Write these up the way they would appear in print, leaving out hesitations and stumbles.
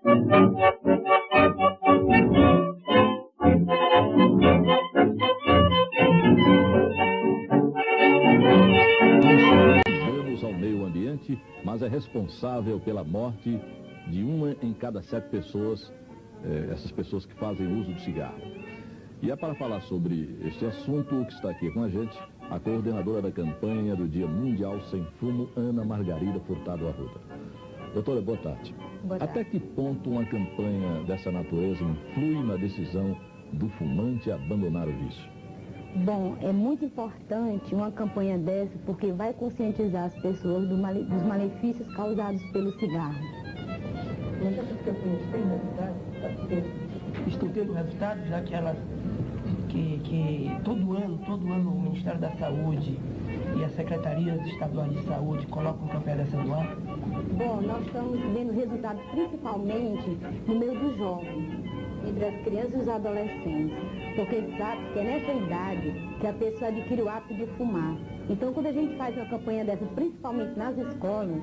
Danos ao meio ambiente, mas é responsável pela morte de 1 em cada 7 pessoas, essas pessoas que fazem uso do cigarro. E é para falar sobre este assunto que está aqui com a gente, a coordenadora da campanha do Dia Mundial Sem Fumo, Ana Margarida Furtado Arruda. Doutora, boa tarde. Boa tarde. Até que ponto uma campanha dessa natureza influi na decisão do fumante abandonar o vício? Bom, é muito importante uma campanha dessa porque vai conscientizar as pessoas dos malefícios causados pelo cigarro. Mas essas campanhas têm resultado? Estão tendo resultado, já que elas, que todo ano o Ministério da Saúde e as Secretarias Estaduais de Saúde colocam campanha dessa no ar? Bom, nós estamos vendo resultados principalmente no meio dos jovens, entre as crianças e os adolescentes, porque sabe que é nessa idade que a pessoa adquire o hábito de fumar. Então, quando a gente faz uma campanha dessa, principalmente nas escolas,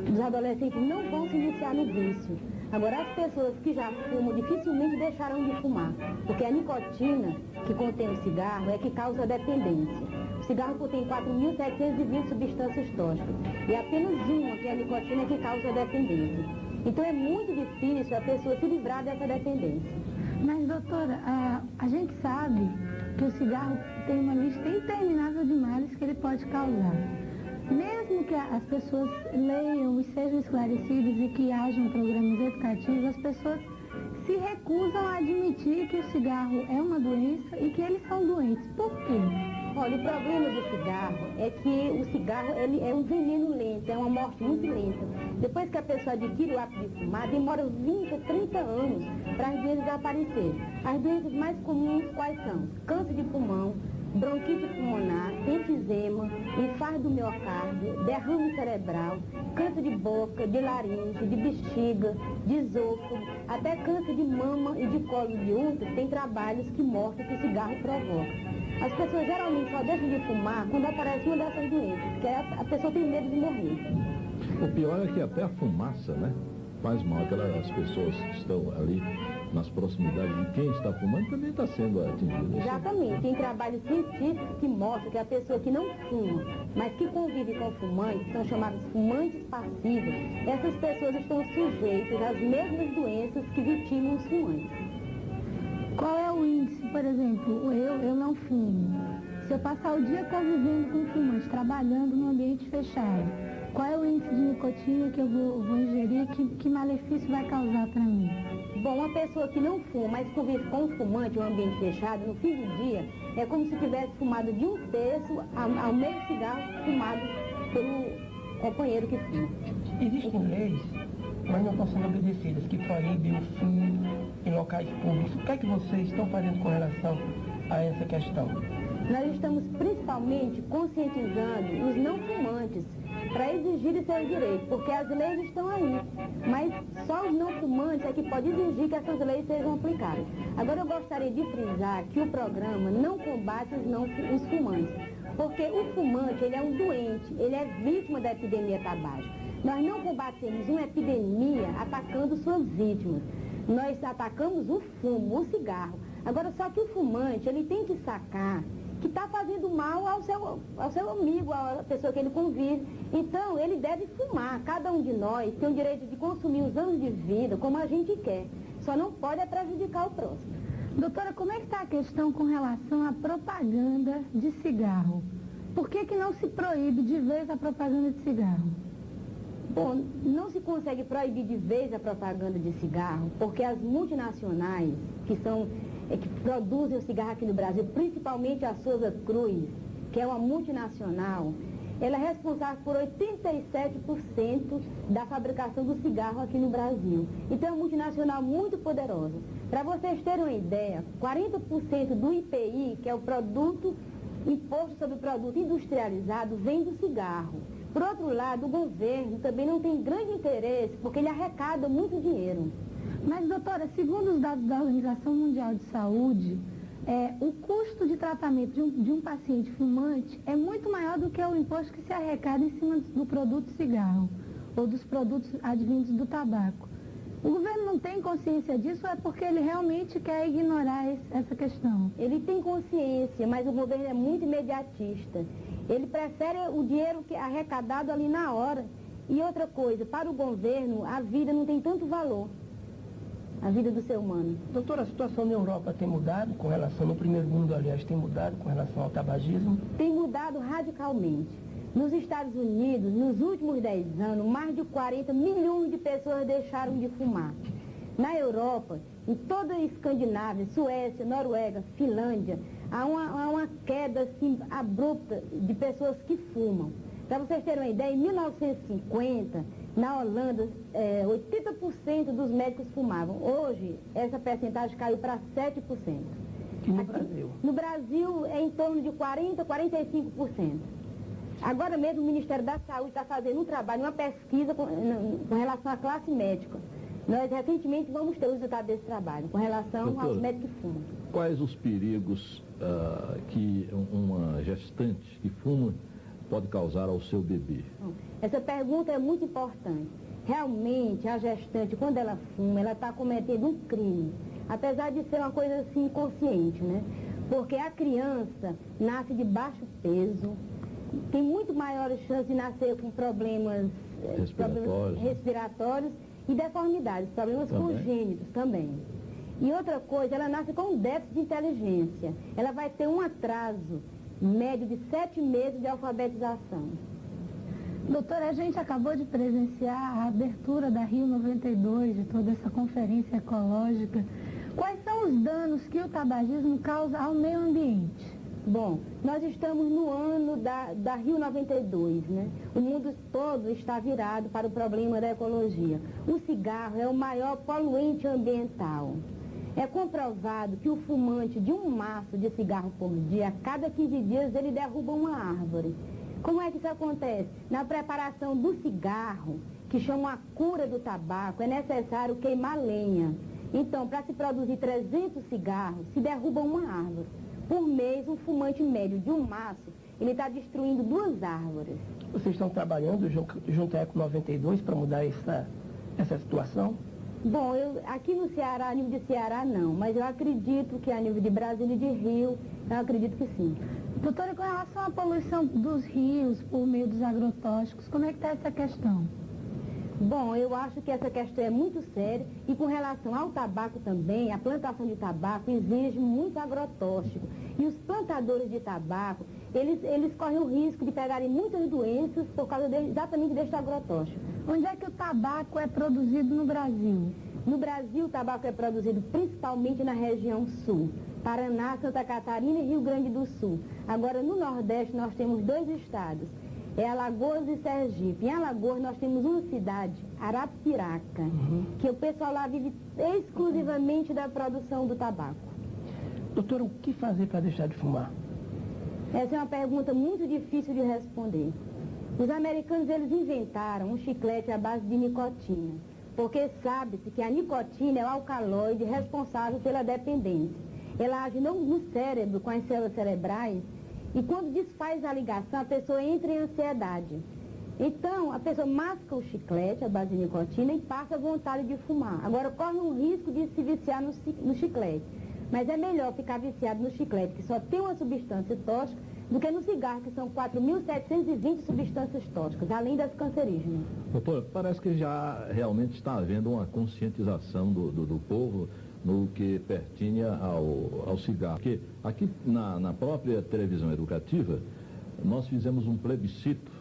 os adolescentes não vão se iniciar no vício. Agora, as pessoas que já fumam dificilmente deixarão de fumar, porque a nicotina que contém o cigarro é que causa dependência. O cigarro contém 4.720 substâncias tóxicas e apenas uma, que é a nicotina, que causa a dependência. Então é muito difícil a pessoa se livrar dessa dependência. Mas, doutora, a gente sabe que o cigarro tem uma lista interminável de males que ele pode causar. Mesmo que as pessoas leiam e sejam esclarecidas e que hajam programas educativos, as pessoas se recusam a admitir que o cigarro é uma doença e que eles são doentes. Por quê? Olha, o problema do cigarro é que o cigarro ele é um veneno lento, é uma morte muito lenta. Depois que a pessoa adquire o hábito de fumar, demora 20 a 30 anos para as doenças aparecerem. As doenças mais comuns quais são? Câncer de pulmão, bronquite pulmonar, enfisema, infarto do miocárdio, derrame cerebral, câncer de boca, de laringe, de bexiga, de esôfago, até câncer de mama e de colo de útero. Tem trabalhos que mostram que o cigarro provoca. As pessoas geralmente só deixam de fumar quando aparece uma dessas doenças, que a pessoa tem medo de morrer. O pior é que até a fumaça, né, faz mal. As pessoas que estão ali nas proximidades de quem está fumando também está sendo atingido. Exatamente. Tem trabalhos científicos que mostram que a pessoa que não fuma, mas que convive com fumantes, são chamados fumantes passivos, essas pessoas estão sujeitas às mesmas doenças que vitimam os fumantes. Qual é o índice, por exemplo, eu não fumo. Se eu passar o dia convivendo com fumante, trabalhando num ambiente fechado, qual é o índice de nicotina que eu vou ingerir, que malefício vai causar para mim? Bom, uma pessoa que não fuma, mas convive com um fumante em um ambiente fechado, no fim do dia, é como se tivesse fumado de 1/3 ao meio cigarro fumado pelo companheiro que fuma. Existem leis, mas não estão sendo obedecidas, que proíbem o fumo em locais públicos. O que é que vocês estão fazendo com relação a essa questão? Nós estamos principalmente conscientizando os não fumantes para exigirem seus direitos, porque as leis estão aí, mas só os não fumantes é que pode exigir que essas leis sejam aplicadas. Agora eu gostaria de frisar que o programa não combate os fumantes, porque o fumante ele é um doente, ele é vítima da epidemia tabágica. Nós não combatemos uma epidemia atacando suas vítimas. Nós atacamos o fumo, o cigarro. Agora, só que o fumante, ele tem que sacar que está fazendo mal ao seu amigo, à pessoa que ele convive. Então, ele deve fumar. Cada um de nós tem o direito de consumir os anos de vida como a gente quer. Só não pode prejudicar o próximo. Doutora, como é que está a questão com relação à propaganda de cigarro? Por que não se proíbe de vez a propaganda de cigarro? Bom, não se consegue proibir de vez a propaganda de cigarro, porque as multinacionais que produzem o cigarro aqui no Brasil, principalmente a Souza Cruz, que é uma multinacional, ela é responsável por 87% da fabricação do cigarro aqui no Brasil. Então é uma multinacional muito poderosa. Para vocês terem uma ideia, 40% do IPI, que é o Imposto sobre o Produto Industrializado, vem do cigarro. Por outro lado, o governo também não tem grande interesse, porque ele arrecada muito dinheiro. Mas, doutora, segundo os dados da Organização Mundial de Saúde, o custo de tratamento de um paciente fumante é muito maior do que o imposto que se arrecada em cima do produto cigarro, ou dos produtos advindos do tabaco. O governo não tem consciência disso ou é porque ele realmente quer ignorar essa questão? Ele tem consciência, mas o governo é muito imediatista. Ele prefere o dinheiro que é arrecadado ali na hora. E outra coisa, para o governo, a vida não tem tanto valor. A vida do ser humano. Doutora, a situação na Europa tem mudado com relação, no primeiro mundo, aliás, tem mudado com relação ao tabagismo? Tem mudado radicalmente. Nos Estados Unidos, nos últimos 10 anos, mais de 40 milhões de pessoas deixaram de fumar. Na Europa, em toda a Escandinávia, Suécia, Noruega, Finlândia, há uma queda assim, abrupta de pessoas que fumam. Para vocês terem uma ideia, em 1950, na Holanda, 80% dos médicos fumavam. Hoje, essa percentagem caiu para 7%. E no Brasil? No Brasil, é em torno de 40%, 45%. Agora mesmo o Ministério da Saúde está fazendo um trabalho, uma pesquisa com relação à classe médica. Nós recentemente vamos ter o resultado desse trabalho, com relação aos médicos que fumam. Quais os perigos que uma gestante que fuma pode causar ao seu bebê? Essa pergunta é muito importante. Realmente, a gestante, quando ela fuma, ela está cometendo um crime. Apesar de ser uma coisa assim inconsciente, né? Porque a criança nasce de baixo peso, tem muito maiores chances de nascer com problemas respiratórios e deformidades, problemas congênitos também. E outra coisa, ela nasce com um déficit de inteligência. Ela vai ter um atraso médio de 7 meses de alfabetização. Doutora, a gente acabou de presenciar a abertura da Rio 92, de toda essa conferência ecológica. Quais são os danos que o tabagismo causa ao meio ambiente? Bom, nós estamos no ano da Rio 92, né? O mundo todo está virado para o problema da ecologia. O cigarro é o maior poluente ambiental. É comprovado que o fumante de um maço de cigarro por dia, a cada 15 dias ele derruba uma árvore. Como é que isso acontece? Na preparação do cigarro, que chama a cura do tabaco, é necessário queimar lenha. Então, para se produzir 300 cigarros, se derruba uma árvore. Por mês, um fumante médio de um maço, ele está destruindo 2 árvores. Vocês estão trabalhando junto à Eco 92 para mudar essa situação? Bom, aqui no Ceará, a nível de Ceará, não. Mas eu acredito que a nível de Brasília e de Rio, eu acredito que sim. Doutora, com relação à poluição dos rios por meio dos agrotóxicos, como é que está essa questão? Bom, eu acho que essa questão é muito séria e com relação ao tabaco também, a plantação de tabaco exige muito agrotóxico. E os plantadores de tabaco, eles correm o risco de pegarem muitas doenças por causa exatamente deste agrotóxico. Onde é que o tabaco é produzido no Brasil? No Brasil, o tabaco é produzido principalmente na região sul. Paraná, Santa Catarina e Rio Grande do Sul. Agora, no Nordeste, nós temos 2 estados. É Alagoas e Sergipe. Em Alagoas nós temos uma cidade, Arapiraca, que o pessoal lá vive exclusivamente da produção do tabaco. Doutora, o que fazer para deixar de fumar? Essa é uma pergunta muito difícil de responder. Os americanos, eles inventaram um chiclete à base de nicotina, porque sabe-se que a nicotina é o alcaloide responsável pela dependência. Ela age não no cérebro, com as células cerebrais, e quando desfaz a ligação, a pessoa entra em ansiedade. Então, a pessoa masca o chiclete, a base de nicotina, e passa a vontade de fumar. Agora, corre o risco de se viciar no chiclete. Mas é melhor ficar viciado no chiclete, que só tem uma substância tóxica, do que no cigarro, que são 4.720 substâncias tóxicas, além das cancerígenas. Doutor, parece que já realmente está havendo uma conscientização do povo no que pertinha ao cigarro. Porque aqui na própria televisão educativa, nós fizemos um plebiscito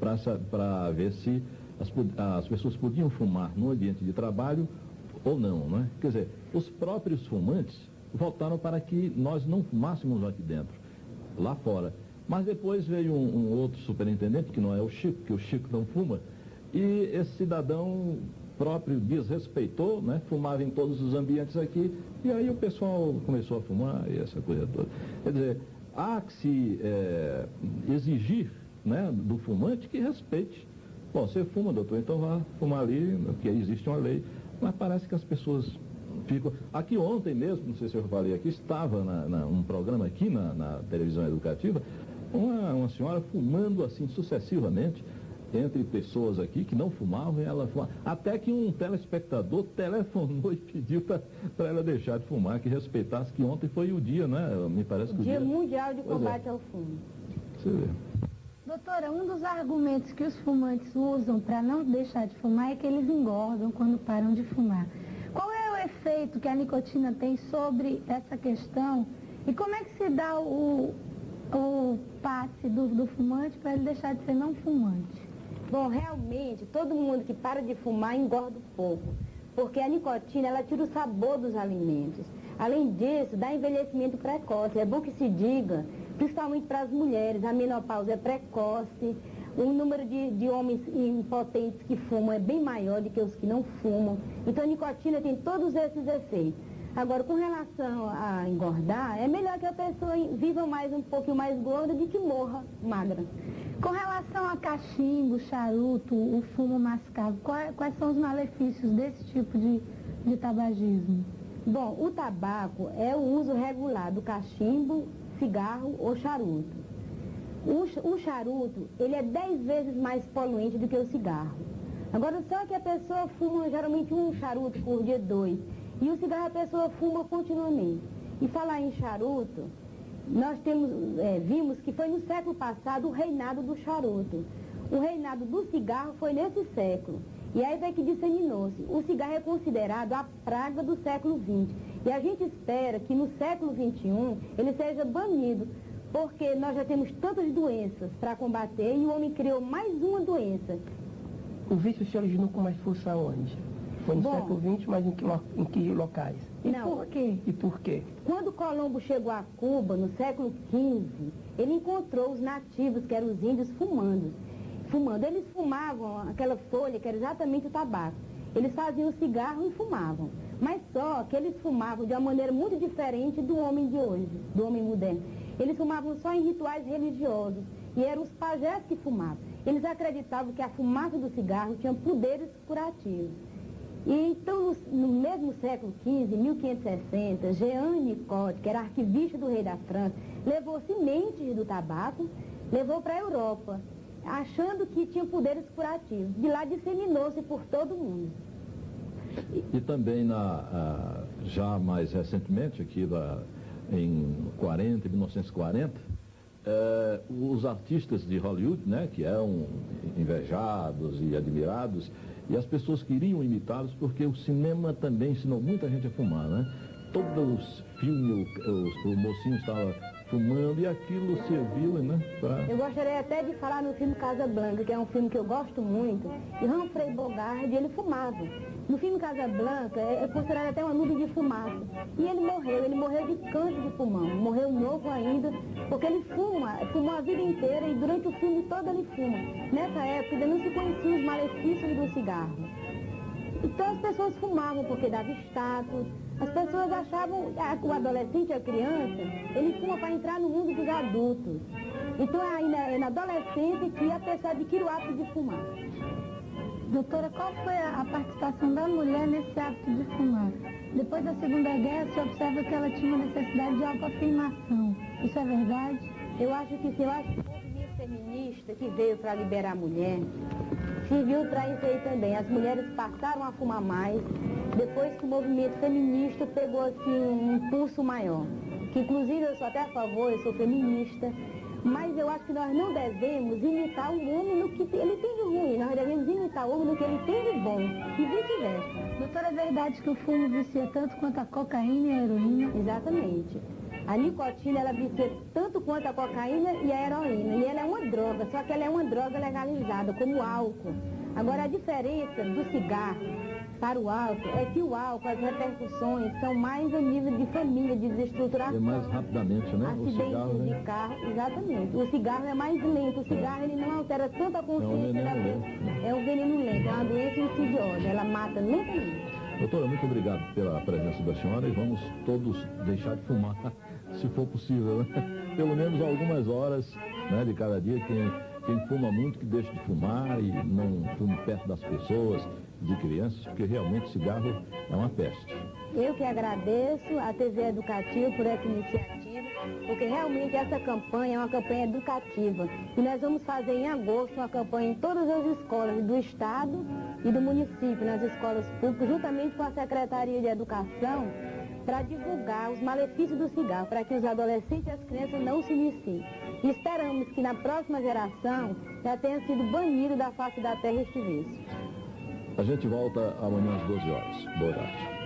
para ver se as pessoas podiam fumar no ambiente de trabalho ou não, né? Quer dizer, os próprios fumantes votaram para que nós não fumássemos aqui dentro, lá fora. Mas depois veio um outro superintendente, que não é o Chico, que o Chico não fuma, e esse cidadão próprio desrespeitou, né? Fumava em todos os ambientes aqui, e aí o pessoal começou a fumar e essa coisa toda. Quer dizer, há que se exigir, né, do fumante que respeite. Bom, você fuma, doutor, então vá fumar ali, porque existe uma lei, mas parece que as pessoas ficam... Aqui ontem mesmo, não sei se eu falei aqui, estava um programa aqui na televisão educativa, uma senhora fumando assim sucessivamente, entre pessoas aqui que não fumavam e ela fumava. Até que um telespectador telefonou e pediu para ela deixar de fumar, que respeitasse, que ontem foi o dia, né? Me parece que o Dia Mundial de Pois Combate ao Fumo. Você vê. Doutora, um dos argumentos que os fumantes usam para não deixar de fumar é que eles engordam quando param de fumar. Qual é o efeito que a nicotina tem sobre essa questão e como é que se dá o passe do fumante para ele deixar de ser não fumante? Bom, realmente, todo mundo que para de fumar engorda um pouco, porque a nicotina, ela tira o sabor dos alimentos. Além disso, dá envelhecimento precoce. É bom que se diga, principalmente para as mulheres, a menopausa é precoce, o número de homens impotentes que fumam é bem maior do que os que não fumam. Então, a nicotina tem todos esses efeitos. Agora, com relação a engordar, é melhor que a pessoa viva mais um pouquinho mais gorda do que morra magra. Com relação a cachimbo, charuto, o fumo mascavo, quais são os malefícios desse tipo de tabagismo? Bom, o tabaco é o uso regular do cachimbo, cigarro ou charuto. O charuto, ele é 10 vezes mais poluente do que o cigarro. Agora, só que a pessoa fuma geralmente um charuto por dia, 2. E o cigarro a pessoa fuma continuamente. E falar em charuto, nós vimos que foi no século passado o reinado do charuto. O reinado do cigarro foi nesse século. E aí é que disseminou-se. O cigarro é considerado a praga do século XX. E a gente espera que no século XXI ele seja banido, porque nós já temos tantas doenças para combater e o homem criou mais uma doença. O vício se originou com mais força onde? Foi no século XX, mas em que locais? E por quê? E por quê? Quando Colombo chegou a Cuba, no século XV, ele encontrou os nativos, que eram os índios, fumando. Eles fumavam aquela folha, que era exatamente o tabaco. Eles faziam cigarro e fumavam. Mas só que eles fumavam de uma maneira muito diferente do homem de hoje, do homem moderno. Eles fumavam só em rituais religiosos. E eram os pajés que fumavam. Eles acreditavam que a fumaça do cigarro tinha poderes curativos. E então, no mesmo século XV, 1560, Jean Nicot, que era arquivista do rei da França, levou sementes do tabaco, levou para a Europa, achando que tinha poderes curativos. De lá disseminou-se por todo o mundo. E também, já mais recentemente, aqui em 1940, os artistas de Hollywood, né, que eram invejados e admirados, e as pessoas queriam imitá-los porque o cinema também ensinou muita gente a fumar, né? Todos os filmes, o mocinho estava fumando e aquilo serviu, né? Eu gostaria até de falar no filme Casablanca, que é um filme que eu gosto muito, e Humphrey Bogart, ele fumava. No filme Casablanca é considerado até uma nuvem de fumaça. E ele morreu de câncer de pulmão, morreu novo ainda, porque ele fumou a vida inteira e durante o filme todo ele fuma. Nessa época ainda não se conheciam os malefícios do cigarro. Então as pessoas fumavam porque dava status, as pessoas achavam, o adolescente, a criança, ele fuma para entrar no mundo dos adultos. Então é na adolescência que a pessoa adquire o hábito de fumar. Doutora, qual foi a participação da mulher nesse hábito de fumar? Depois da Segunda Guerra, se observa que ela tinha uma necessidade de autoafirmação. Isso é verdade? Eu acho que sim. Eu acho que o movimento feminista que veio para liberar a mulher serviu para isso aí também. As mulheres passaram a fumar mais depois que o movimento feminista pegou assim um impulso maior. Que inclusive eu sou até a favor, eu sou feminista. Mas eu acho que nós não devemos imitar o homem no que ele tem de ruim. Nós devemos imitar o homem no que ele tem de bom. E vice-versa. Doutora, é verdade que o fumo vicia tanto quanto a cocaína e a heroína? Exatamente. A nicotina, ela vicia tanto quanto a cocaína e a heroína. E ela é uma droga, só que ela é uma droga legalizada, como o álcool. Agora, a diferença do cigarro para o álcool é que o álcool, as repercussões são mais a nível de família, de desestruturação. É mais rapidamente, né? Acidentes de carro, exatamente. O cigarro é mais lento. O cigarro, ele não altera tanto a consciência da pessoa. É um veneno lento, é uma doença insidiosa. Ela mata lentamente. Doutora, muito obrigado pela presença da senhora e vamos todos deixar de fumar, se for possível, né? Pelo menos algumas horas, né, de cada dia. Quem fuma muito, que deixe de fumar e não fume perto das pessoas, de crianças, porque realmente cigarro é uma peste. Eu que agradeço a TV Educativa por essa iniciativa. porque realmente essa campanha é uma campanha educativa. E nós vamos fazer em agosto uma campanha em todas as escolas do estado e do município, nas escolas públicas, juntamente com a Secretaria de Educação, para divulgar os malefícios do cigarro, para que os adolescentes e as crianças não se iniciem. E esperamos que na próxima geração já tenha sido banido da face da terra este vício. A gente volta amanhã às 12 horas. Boa tarde.